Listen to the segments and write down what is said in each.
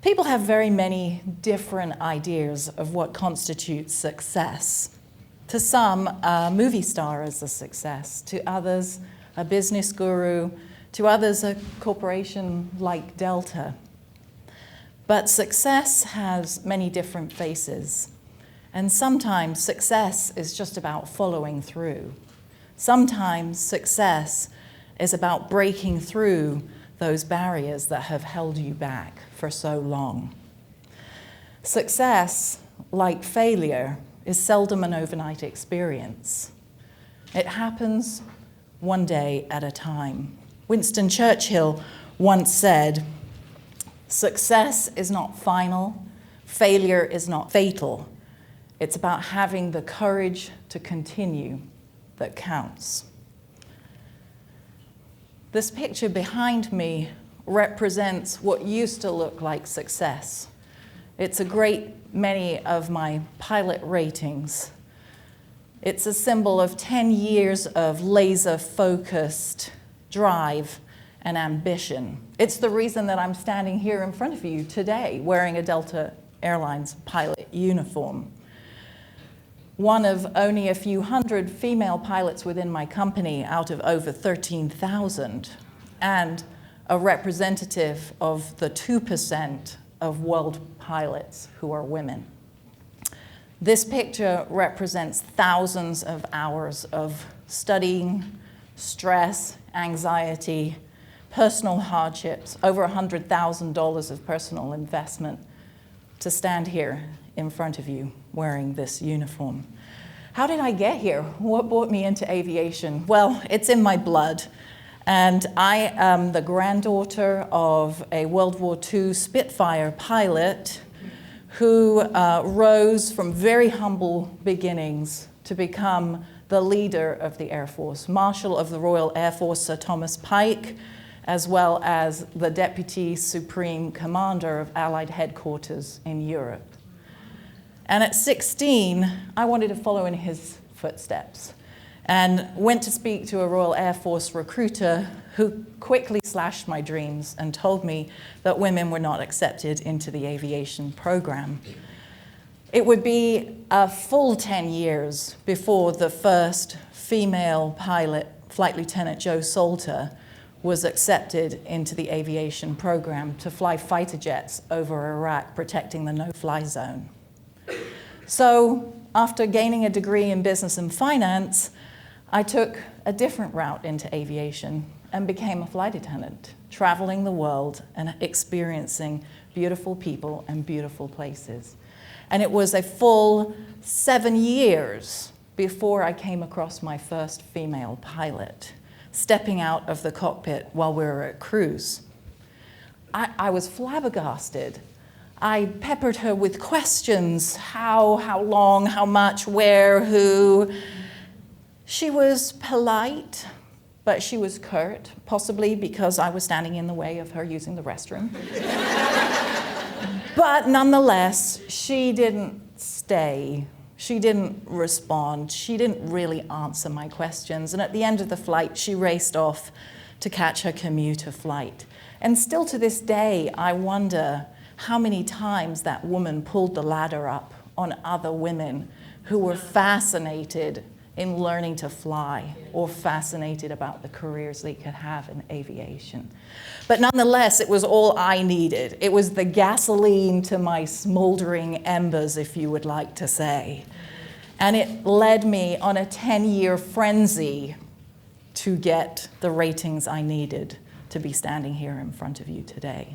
People have very many different ideas of what constitutes success. To some, a movie star is a success. To others, a business guru. To others, a corporation like Delta. But success has many different faces. And sometimes success is just about following through. Sometimes success is about breaking through those barriers that have held you back for so long. Success, like failure, is seldom an overnight experience. It happens one day at a time. Winston Churchill once said, "Success is not final, failure is not fatal. It's about having the courage to continue that counts." This picture behind me represents what used to look like success. It's a great many of my pilot ratings. It's a symbol of 10 years of laser-focused drive and ambition. It's the reason that I'm standing here in front of you today wearing a Delta Airlines pilot uniform. One of only a few hundred female pilots within my company out of over 13,000, and a representative of the 2% of world pilots who are women. This picture represents thousands of hours of studying, stress, anxiety, personal hardships, over $100,000 of personal investment to stand here in front of you wearing this uniform. How did I get here? What brought me into aviation? Well, it's in my blood. And I am the granddaughter of a World War II Spitfire pilot who rose from very humble beginnings to become the leader of the Air Force, Marshal of the Royal Air Force Sir Thomas Pike, as well as the Deputy Supreme Commander of Allied Headquarters in Europe. And at 16, I wanted to follow in his footsteps and went to speak to a Royal Air Force recruiter who quickly slashed my dreams and told me that women were not accepted into the aviation program. It would be a full 10 years before the first female pilot, Flight Lieutenant Joe Salter, was accepted into the aviation program to fly fighter jets over Iraq, protecting the no-fly zone. So, after gaining a degree in business and finance, I took a different route into aviation and became a flight attendant, traveling the world and experiencing beautiful people and beautiful places. And it was a full 7 years before I came across my first female pilot, stepping out of the cockpit while we were at cruise. I was flabbergasted. I peppered her with questions: how long, how much, where, who. She was polite, but she was curt, possibly because I was standing in the way of her using the restroom. But nonetheless, she didn't stay. She didn't respond. She didn't really answer my questions. And at the end of the flight, she raced off to catch her commuter flight. And still to this day, I wonder how many times that woman pulled the ladder up on other women who were fascinated in learning to fly or fascinated about the careers they could have in aviation. But nonetheless, it was all I needed. It was the gasoline to my smoldering embers, if you would like to say. And it led me on a 10-year frenzy to get the ratings I needed to be standing here in front of you today.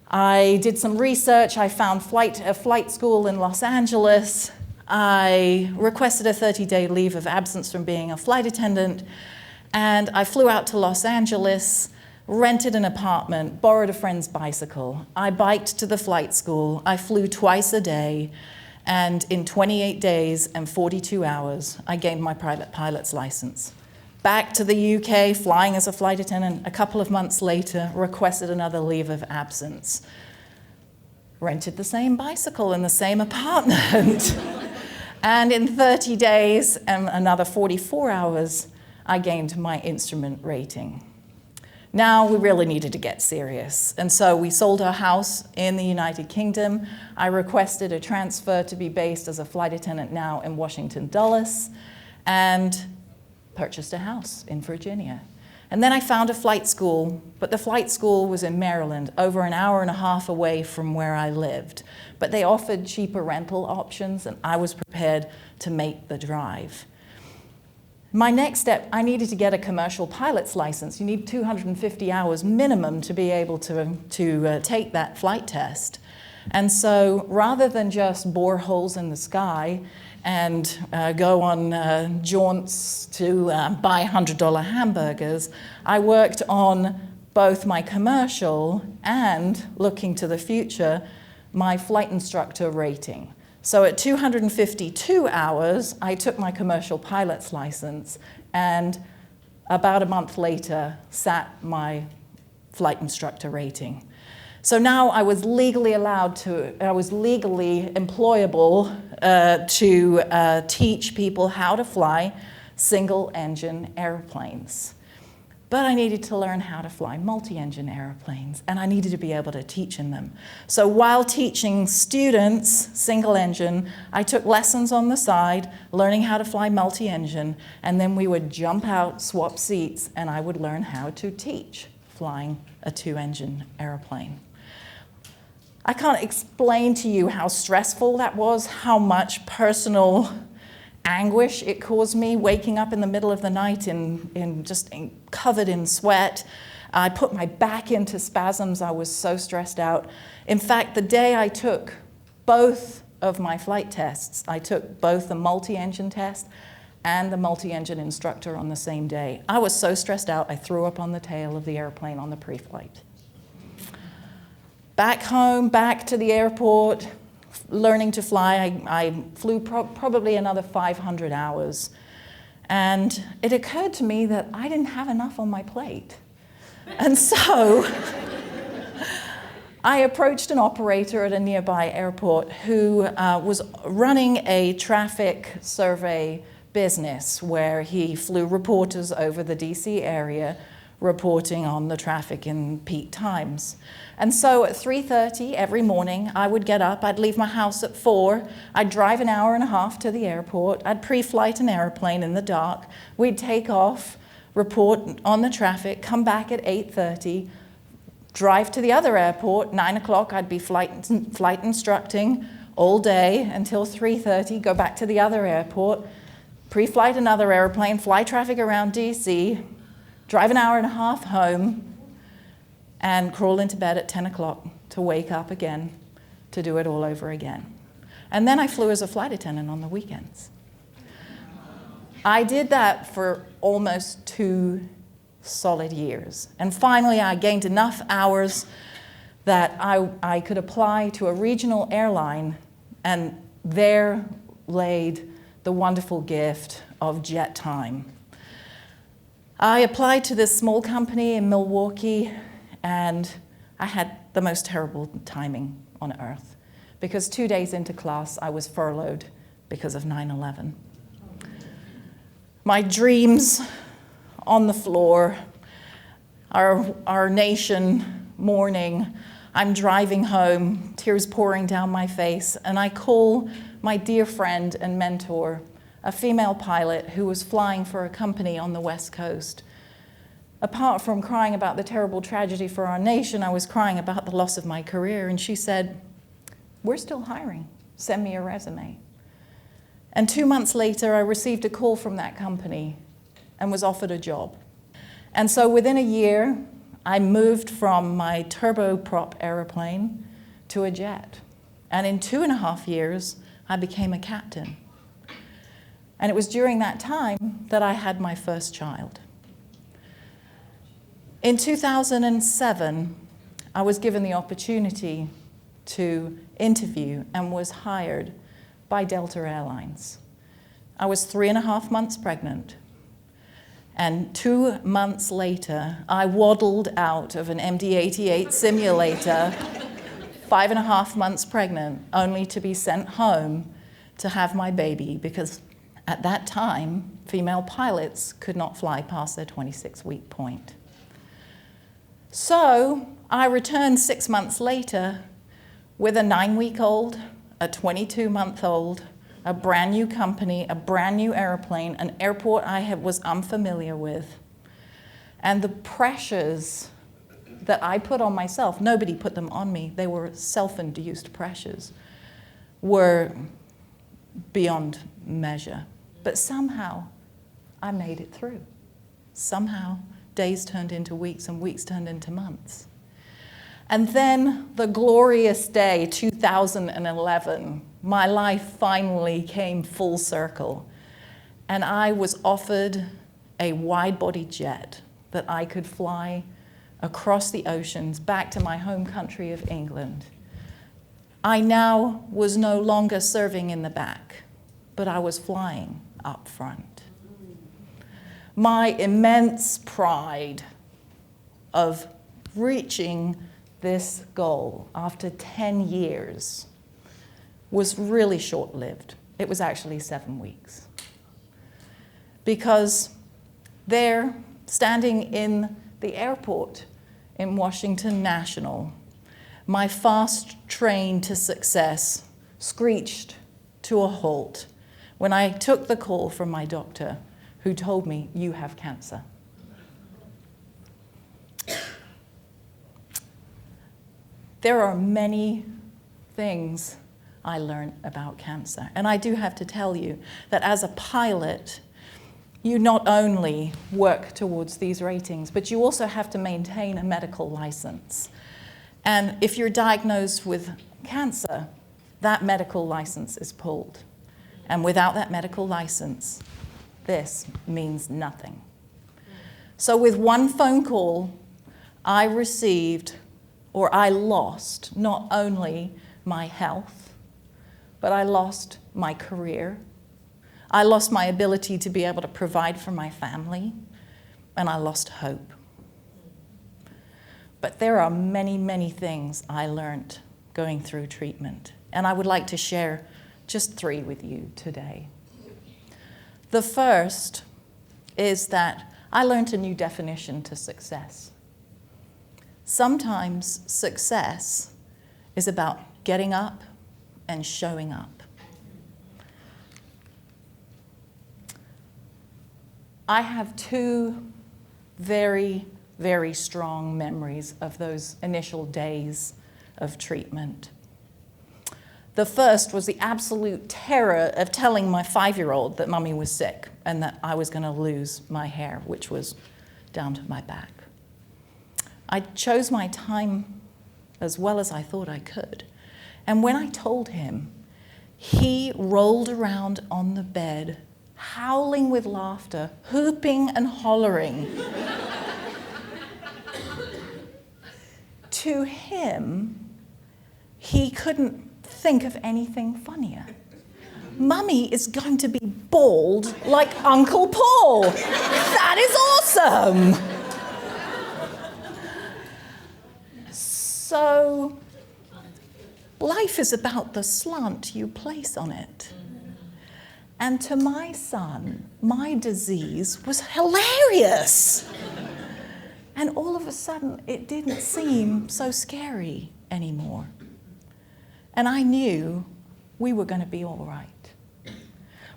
I did some research. I found a flight school in Los Angeles. I requested a 30-day leave of absence from being a flight attendant, and I flew out to Los Angeles, rented an apartment, borrowed a friend's bicycle. I biked to the flight school. I flew twice a day, and in 28 days and 42 hours, I gained my private pilot's license. Back to the UK, flying as a flight attendant. A couple of months later, requested another leave of absence. Rented the same bicycle in the same apartment. And in 30 days and another 44 hours, I gained my instrument rating. Now we really needed to get serious. And so we sold our house in the United Kingdom. I requested a transfer to be based as a flight attendant now in Washington Dulles, and purchased a house in Virginia. And then I found a flight school, but the flight school was in Maryland, over an hour and a half away from where I lived. But they offered cheaper rental options, and I was prepared to make the drive. My next step, I needed to get a commercial pilot's license. You need 250 hours minimum to be able to take that flight test. And so rather than just bore holes in the sky and go on jaunts to buy $100 hamburgers, I worked on both my commercial and, looking to the future, my flight instructor rating. So at 252 hours, I took my commercial pilot's license, and about a month later, sat my flight instructor rating. So now I was legally employable to teach people how to fly single-engine airplanes. But I needed to learn how to fly multi-engine airplanes, and I needed to be able to teach in them. So while teaching students single-engine, I took lessons on the side, learning how to fly multi-engine, and then we would jump out, swap seats, and I would learn how to teach flying a two-engine airplane. I can't explain to you how stressful that was, how much personal anguish it caused me, waking up in the middle of the night covered in sweat. I put my back into spasms. I was so stressed out. In fact, the day I took both of my flight tests, I took both the multi-engine test and the multi-engine instructor on the same day. I was so stressed out, I threw up on the tail of the airplane on the pre-flight. Back home, back to the airport, learning to fly, I flew probably another 500 hours. And it occurred to me that I didn't have enough on my plate. And so I approached an operator at a nearby airport who was running a traffic survey business where he flew reporters over the DC area reporting on the traffic in peak times. And so at 3:30 every morning, I would get up, I'd leave my house at 4, I'd drive an hour and a half to the airport, I'd pre-flight an airplane in the dark, we'd take off, report on the traffic, come back at 8:30, drive to the other airport, 9 o'clock, I'd be flight instructing all day until 3:30, go back to the other airport, pre-flight another airplane, fly traffic around DC, drive an hour and a half home, and crawl into bed at 10 o'clock to wake up again to do it all over again. And then I flew as a flight attendant on the weekends. I did that for almost 2 solid years. And finally, I gained enough hours that I could apply to a regional airline, and there laid the wonderful gift of jet time. I applied to this small company in Milwaukee, and I had the most terrible timing on earth, because 2 days into class, I was furloughed because of 9/11. My dreams on the floor, our nation mourning. I'm driving home, tears pouring down my face, and I call my dear friend and mentor, a female pilot who was flying for a company on the West Coast. Apart from crying about the terrible tragedy for our nation, I was crying about the loss of my career, and she said, "We're still hiring. Send me a resume." And 2 months later, I received a call from that company and was offered a job. And so within a year, I moved from my turboprop airplane to a jet. And in 2.5 years, I became a captain. And it was during that time that I had my first child. In 2007, I was given the opportunity to interview and was hired by Delta Airlines. I was 3.5 months pregnant. And 2 months later, I waddled out of an MD-88 simulator, 5.5 months pregnant, only to be sent home to have my baby, because at that time, female pilots could not fly past their 26-week point. So I returned 6 months later with a 9-week-old, a 22-month-old, a brand new company, a brand new airplane, an airport I was unfamiliar with. And the pressures that I put on myself, nobody put them on me, they were self-induced pressures, were beyond measure. But somehow I made it through. Somehow days turned into weeks and weeks turned into months. And then the glorious day, 2011, my life finally came full circle. And I was offered a wide-body jet that I could fly across the oceans back to my home country of England. I now was no longer serving in the back, but I was flying up front. My immense pride of reaching this goal after 10 years was really short-lived. It was actually 7 weeks. Because there, standing in the airport in Washington National, my fast train to success screeched to a halt when I took the call from my doctor, who told me, "You have cancer." There are many things I learned about cancer. And I do have to tell you that as a pilot, you not only work towards these ratings, but you also have to maintain a medical license. And if you're diagnosed with cancer, that medical license is pulled. And without that medical license, this means nothing. So with one phone call, I received, or I lost, not only my health, but I lost my career. I lost my ability to be able to provide for my family, and I lost hope. But there are many, many things I learned going through treatment, and I would like to share just 3 with you today. The first is that I learned a new definition to success. Sometimes success is about getting up and showing up. I have 2 very, very strong memories of those initial days of treatment. The first was the absolute terror of telling my 5-year-old that Mummy was sick and that I was going to lose my hair, which was down to my back. I chose my time as well as I thought I could. And when I told him, he rolled around on the bed, howling with laughter, whooping and hollering. To him, he couldn't think of anything funnier. Mummy is going to be bald like Uncle Paul. That is awesome. So, life is about the slant you place on it. And to my son, my disease was hilarious. And all of a sudden, it didn't seem so scary anymore. And I knew we were going to be all right.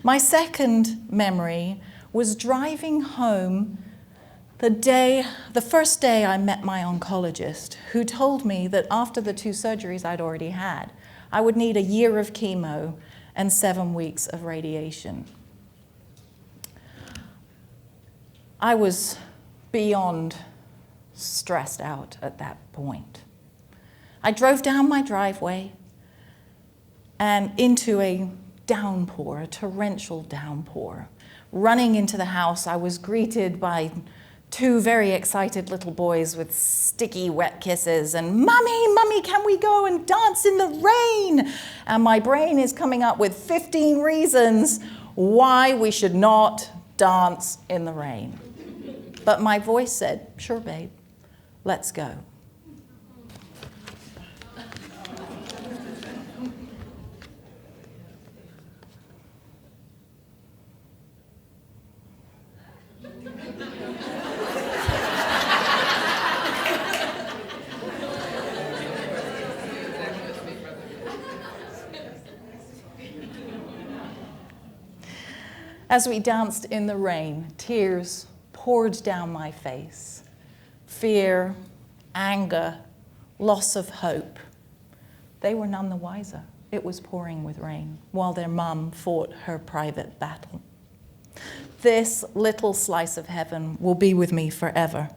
My second memory was driving home the first day I met my oncologist, who told me that after the 2 surgeries I'd already had, I would need a year of chemo and 7 weeks of radiation. I was beyond stressed out at that point. I drove down my driveway and into a downpour, a torrential downpour. Running into the house, I was greeted by 2 very excited little boys with sticky, wet kisses and, "Mummy, can we go and dance in the rain?" And my brain is coming up with 15 reasons why we should not dance in the rain. But my voice said, "Sure, babe, let's go." As we danced in the rain, tears poured down my face. Fear, anger, loss of hope. They were none the wiser. It was pouring with rain, while their mum fought her private battle. This little slice of heaven will be with me forever.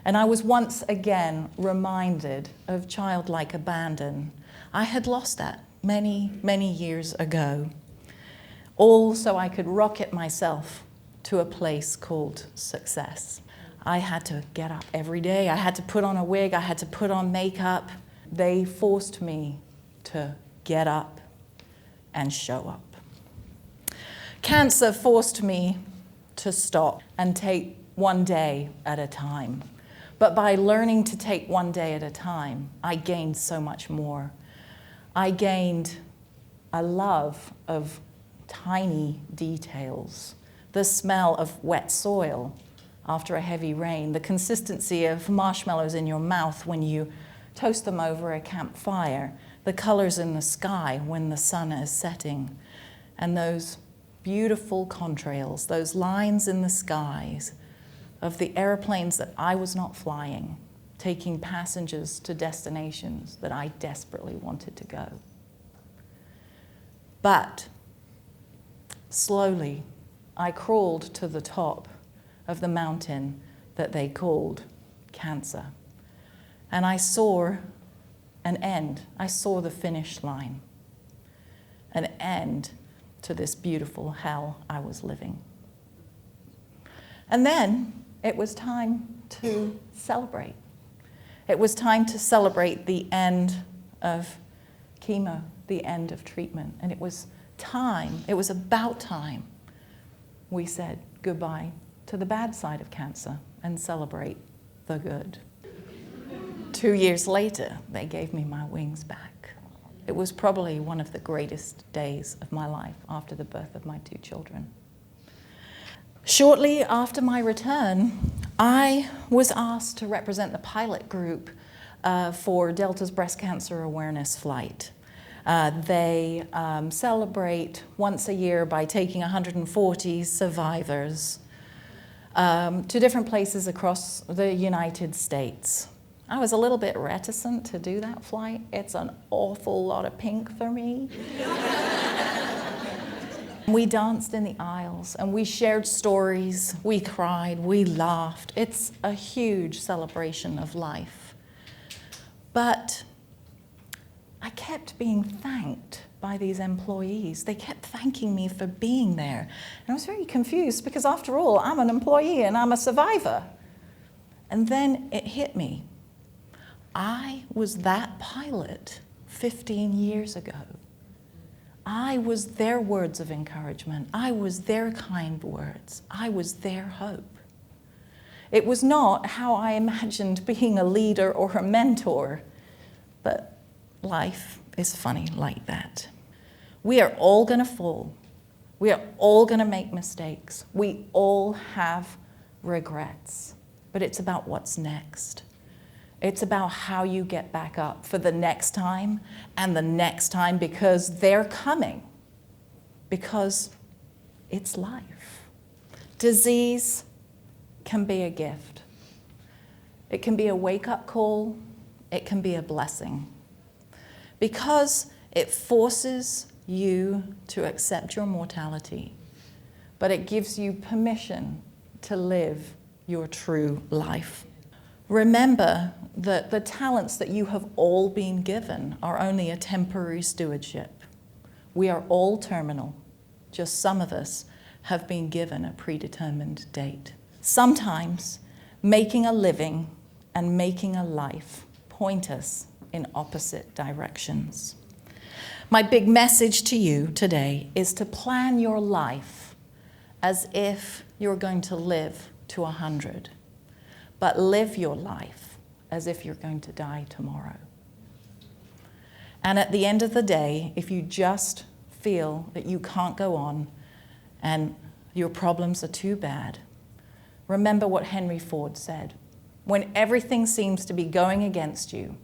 And I was once again reminded of childlike abandon. I had lost that many, many years ago. All so I could rocket myself to a place called success. I had to get up every day. I had to put on a wig. I had to put on makeup. They forced me to get up and show up. Cancer forced me to stop and take one day at a time. But by learning to take one day at a time, I gained so much more. I gained a love of tiny details, the smell of wet soil after a heavy rain, the consistency of marshmallows in your mouth when you toast them over a campfire, the colors in the sky when the sun is setting, and those beautiful contrails, those lines in the skies of the airplanes that I was not flying, taking passengers to destinations that I desperately wanted to go. But slowly, I crawled to the top of the mountain that they called cancer. And I saw an end. I saw the finish line. An end to this beautiful hell I was living. And then it was time to celebrate. It was time to celebrate the end of chemo, the end of treatment. And it was about time we said goodbye to the bad side of cancer and celebrate the good. 2 years later, they gave me my wings back. It was probably one of the greatest days of my life after the birth of my 2 children. Shortly after my return, I was asked to represent the pilot group for Delta's breast cancer awareness flight. They celebrate once a year by taking 140 survivors to different places across the United States. I was a little bit reticent to do that flight. It's an awful lot of pink for me. We danced in the aisles and we shared stories, we cried, we laughed. It's a huge celebration of life. But I kept being thanked by these employees. They kept thanking me for being there. And I was very confused because after all, I'm an employee and I'm a survivor. And then it hit me. I was that pilot 15 years ago. I was their words of encouragement. I was their kind words. I was their hope. It was not how I imagined being a leader or a mentor, but life is funny like that. We are all going to fall. We are all going to make mistakes. We all have regrets, but it's about what's next. It's about how you get back up for the next time and the next time, because they're coming, because it's life. Disease can be a gift. It can be a wake-up call. It can be a blessing, because it forces you to accept your mortality, but it gives you permission to live your true life. Remember that the talents that you have all been given are only a temporary stewardship. We are all terminal. Just some of us have been given a predetermined date. Sometimes making a living and making a life point us in opposite directions. My big message to you today is to plan your life as if you're going to live to 100. But live your life as if you're going to die tomorrow. And at the end of the day, if you just feel that you can't go on and your problems are too bad, remember what Henry Ford said. When everything seems to be going against you,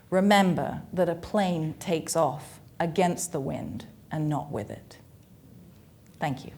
remember that a plane takes off against the wind and not with it. Thank you.